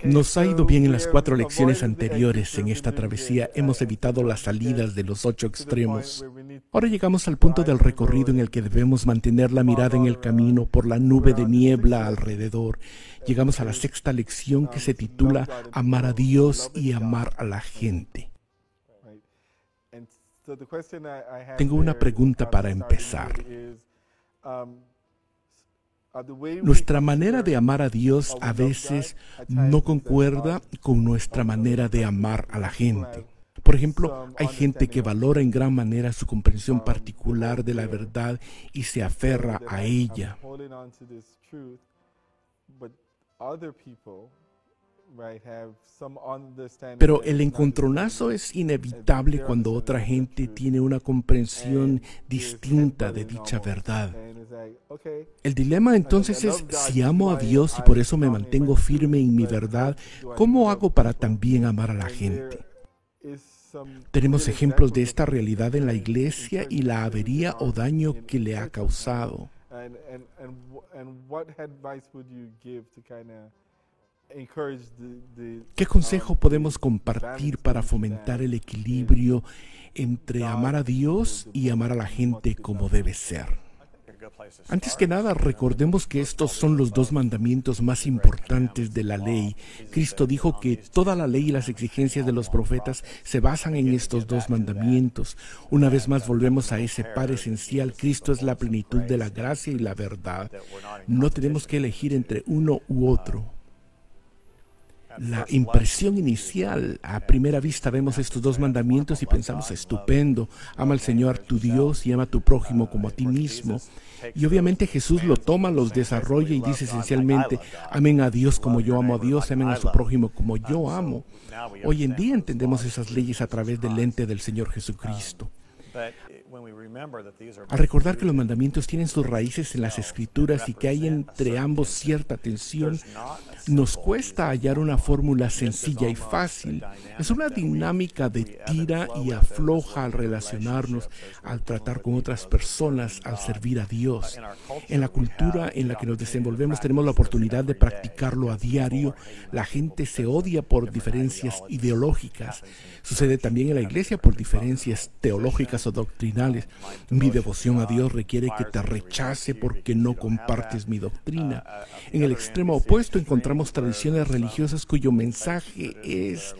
Nos ha ido bien en las 4 lecciones anteriores. En esta travesía hemos evitado las salidas de los 8 extremos. Ahora llegamos al punto del recorrido en el que debemos mantener la mirada en el camino por la nube de niebla alrededor. Llegamos a la 6ª lección, que se titula Amar a Dios y amar a la gente. Tengo una pregunta para empezar. Nuestra manera de amar a Dios a veces no concuerda con nuestra manera de amar a la gente. Por ejemplo, hay gente que valora en gran manera su comprensión particular de la verdad y se aferra a ella. Pero el encontronazo es inevitable cuando otra gente tiene una comprensión distinta de dicha verdad. El dilema entonces es, si amo a Dios y por eso me mantengo firme en mi verdad, ¿cómo hago para también amar a la gente? Tenemos ejemplos de esta realidad en la iglesia y la avería o daño que le ha causado. ¿Qué consejo podemos compartir para fomentar el equilibrio entre amar a Dios y amar a la gente como debe ser? Antes que nada, recordemos que estos son los 2 mandamientos más importantes de la ley. Cristo dijo que toda la ley y las exigencias de los profetas se basan en estos 2 mandamientos. Una vez más volvemos a ese par esencial. Cristo es la plenitud de la gracia y la verdad. No tenemos que elegir entre uno u otro. La impresión inicial, a primera vista vemos estos 2 mandamientos y pensamos, estupendo, ama al Señor tu Dios y ama a tu prójimo como a ti mismo. Y obviamente Jesús lo toma, los desarrolla y dice esencialmente, amen a Dios como yo amo a Dios, amen a su prójimo como yo amo. Hoy en día entendemos esas leyes a través del lente del Señor Jesucristo. Al recordar que los mandamientos tienen sus raíces en las Escrituras y que hay entre ambos cierta tensión, nos cuesta hallar una fórmula sencilla y fácil. Es una dinámica de tira y afloja al relacionarnos, al tratar con otras personas, al servir a Dios. En la cultura en la que nos desenvolvemos tenemos la oportunidad de practicarlo a diario. La gente se odia por diferencias ideológicas. Sucede también en la iglesia por diferencias teológicas o doctrinales. Mi devoción a Dios requiere que te rechace porque no compartes mi doctrina. En el extremo opuesto encontramos tradiciones religiosas cuyo mensaje es: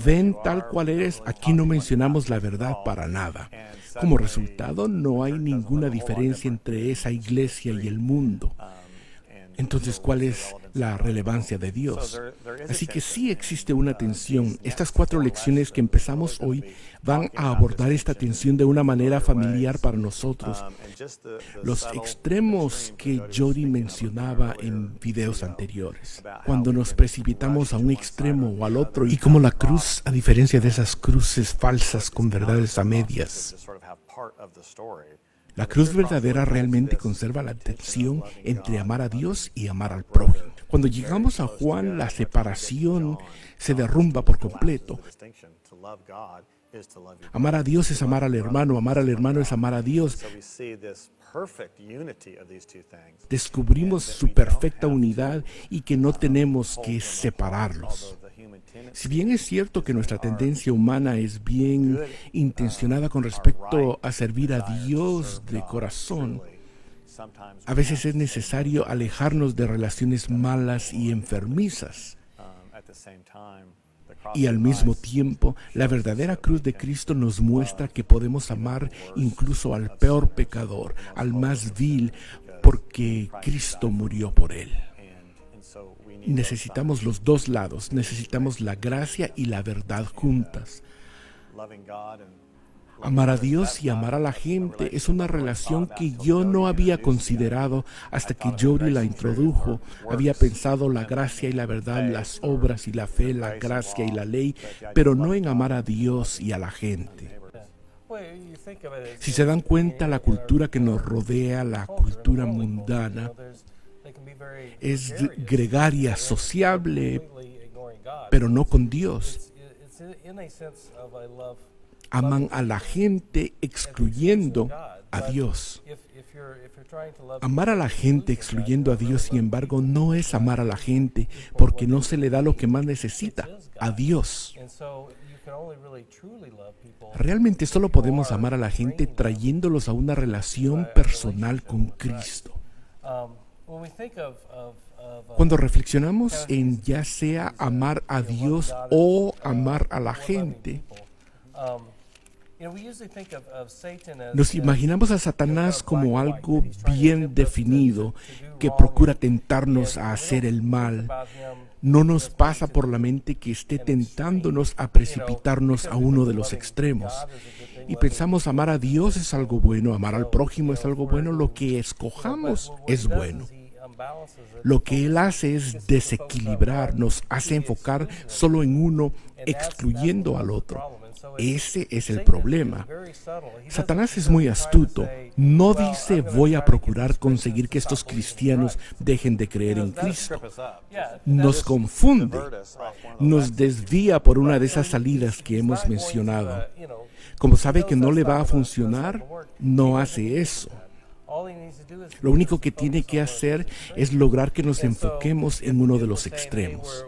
ven tal cual eres, aquí no mencionamos la verdad para nada. Como resultado, no hay ninguna diferencia entre esa iglesia y el mundo. Entonces, ¿cuál es la relevancia de Dios? Así que sí existe una tensión. Estas 4 lecciones que empezamos hoy van a abordar esta tensión de una manera familiar para nosotros. Los extremos que Jody mencionaba en videos anteriores. Cuando nos precipitamos a un extremo o al otro, y como la cruz, a diferencia de esas cruces falsas con verdades a medias. La cruz verdadera realmente conserva la tensión entre amar a Dios y amar al prójimo. Cuando llegamos a Juan, la separación se derrumba por completo. Amar a Dios es amar al hermano es amar a Dios. Descubrimos su perfecta unidad y que no tenemos que separarlos. Si bien es cierto que nuestra tendencia humana es bien intencionada con respecto a servir a Dios de corazón, a veces es necesario alejarnos de relaciones malas y enfermizas. Y al mismo tiempo, la verdadera cruz de Cristo nos muestra que podemos amar incluso al peor pecador, al más vil, porque Cristo murió por él. Necesitamos los 2 lados, necesitamos la gracia y la verdad juntas. Amar a Dios y amar a la gente es una relación que yo no había considerado hasta que Jody la introdujo. Había pensado la gracia y la verdad, las obras y la fe, la gracia y la ley, pero no en amar a Dios y a la gente. Si se dan cuenta, la cultura que nos rodea, la cultura mundana, es gregaria, sociable, pero no con Dios. aman a la gente excluyendo a Dios. Amar a la gente excluyendo a Dios, sin embargo, no es amar a la gente porque no se le da lo que más necesita, a Dios. Realmente solo podemos amar a la gente trayéndolos a una relación personal con Cristo. Cuando reflexionamos en ya sea amar a Dios o amar a la gente, nos imaginamos a Satanás como algo bien definido que procura tentarnos a hacer el mal. No nos pasa por la mente que esté tentándonos a precipitarnos a uno de los extremos. Y pensamos amar a Dios es algo bueno, amar al prójimo es algo bueno, lo que escojamos es bueno. Lo que Él hace es desequilibrar, nos hace enfocar solo en uno, excluyendo al otro. Ese es el problema. Satanás es muy astuto. No dice voy a procurar conseguir que estos cristianos dejen de creer en Cristo. Nos confunde, nos desvía por una de esas salidas que hemos mencionado. Como sabe que no le va a funcionar, no hace eso. Lo único que tiene que hacer es lograr que nos enfoquemos en uno de los extremos.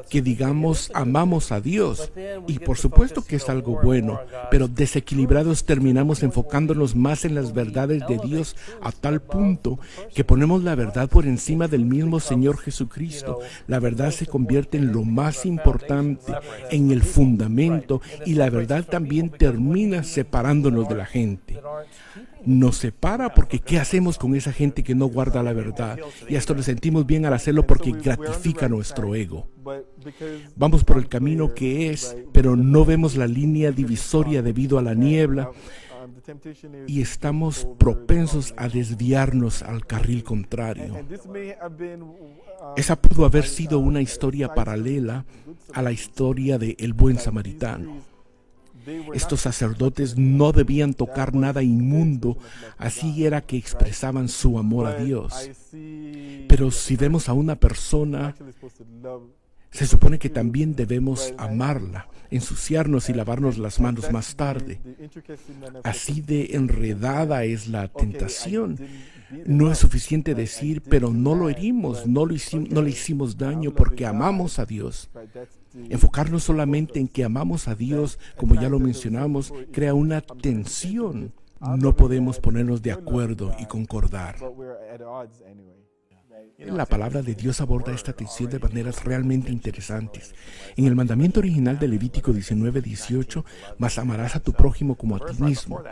Que digamos amamos a Dios, y por supuesto que es algo bueno, pero desequilibrados terminamos enfocándonos más en las verdades de Dios a tal punto que ponemos la verdad por encima del mismo Señor Jesucristo. La verdad se convierte en lo más importante, en el fundamento, y la verdad también termina separándonos de la gente. Nos separa porque ¿qué hacemos con esa gente que no guarda la verdad? Y hasta nos sentimos bien al hacerlo porque gratifica nuestro ego. Vamos por el camino que es, pero no vemos la línea divisoria debido a la niebla y estamos propensos a desviarnos al carril contrario. Esa pudo haber sido una historia paralela a la historia de El Buen Samaritano. Estos sacerdotes no debían tocar nada inmundo, así era que expresaban su amor a Dios. Pero si vemos a una persona, se supone que también debemos amarla, ensuciarnos y lavarnos las manos más tarde. Así de enredada es la tentación. No es suficiente decir, pero no lo herimos, no le hicimos daño porque amamos a Dios. Enfocarnos solamente en que amamos a Dios, como ya lo mencionamos, crea una tensión. No podemos ponernos de acuerdo y concordar. La palabra de Dios aborda esta tensión de maneras realmente interesantes. En el mandamiento original de Levítico 19:18, mas amarás a tu prójimo como a ti mismo.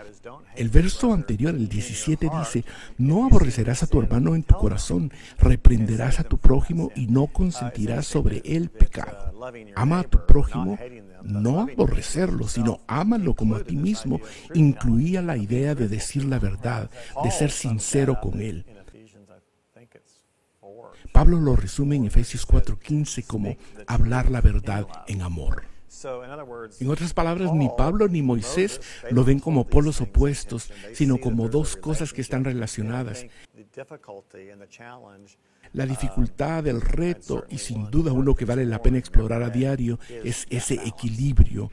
El verso anterior, el 17, dice, no aborrecerás a tu hermano en tu corazón, reprenderás a tu prójimo y no consentirás sobre él pecado. Ama a tu prójimo, no aborrecerlo, sino ámalo como a ti mismo. Incluía la idea de decir la verdad, de ser sincero con él. Pablo lo resume en Efesios 4:15 como hablar la verdad en amor. En otras palabras, ni Pablo ni Moisés lo ven como polos opuestos, sino como dos cosas que están relacionadas. La dificultad, el reto y sin duda uno que vale la pena explorar a diario es ese equilibrio.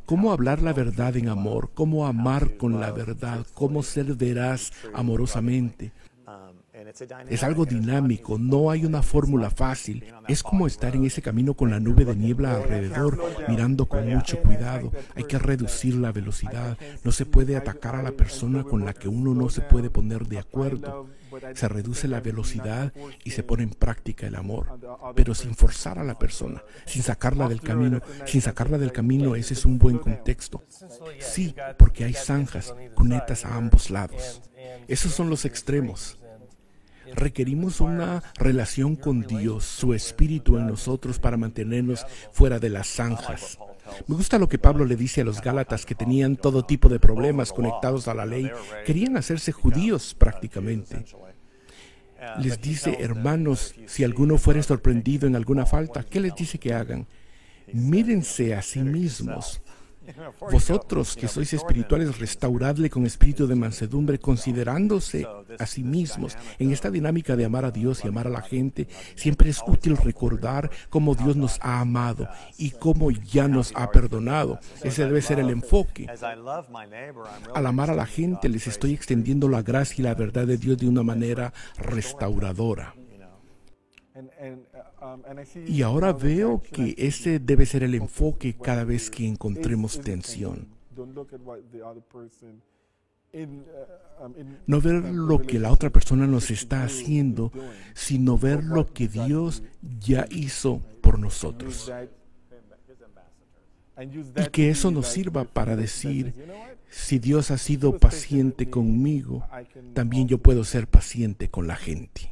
Cómo hablar la verdad en amor, cómo amar con la verdad, cómo ser veraz amorosamente. Es algo dinámico, no hay una fórmula fácil. Es como estar en ese camino con la nube de niebla alrededor, mirando con mucho cuidado. Hay que reducir la velocidad. No se puede atacar a la persona con la que uno no se puede poner de acuerdo. Se reduce la velocidad y se pone en práctica el amor, pero sin forzar a la persona, sin sacarla del camino. Sin sacarla del camino, ese es un buen contexto. Sí, porque hay zanjas, cunetas a ambos lados. Esos son los extremos. Requerimos una relación con Dios, su Espíritu en nosotros para mantenernos fuera de las zanjas. Me gusta lo que Pablo le dice a los Gálatas que tenían todo tipo de problemas conectados a la ley. Querían hacerse judíos prácticamente. Les dice, hermanos, si alguno fuere sorprendido en alguna falta, ¿qué les dice que hagan? Mírense a sí mismos. Vosotros que sois espirituales, restauradle con espíritu de mansedumbre, considerándose a sí mismos. En esta dinámica de amar a Dios y amar a la gente, siempre es útil recordar cómo Dios nos ha amado y cómo ya nos ha perdonado. Ese debe ser el enfoque. Al amar a la gente, les estoy extendiendo la gracia y la verdad de Dios de una manera restauradora. Y ahora veo que ese debe ser el enfoque cada vez que encontremos tensión. No ver lo que la otra persona nos está haciendo, sino ver lo que Dios ya hizo por nosotros. Y que eso nos sirva para decir, si Dios ha sido paciente conmigo, también yo puedo ser paciente con la gente.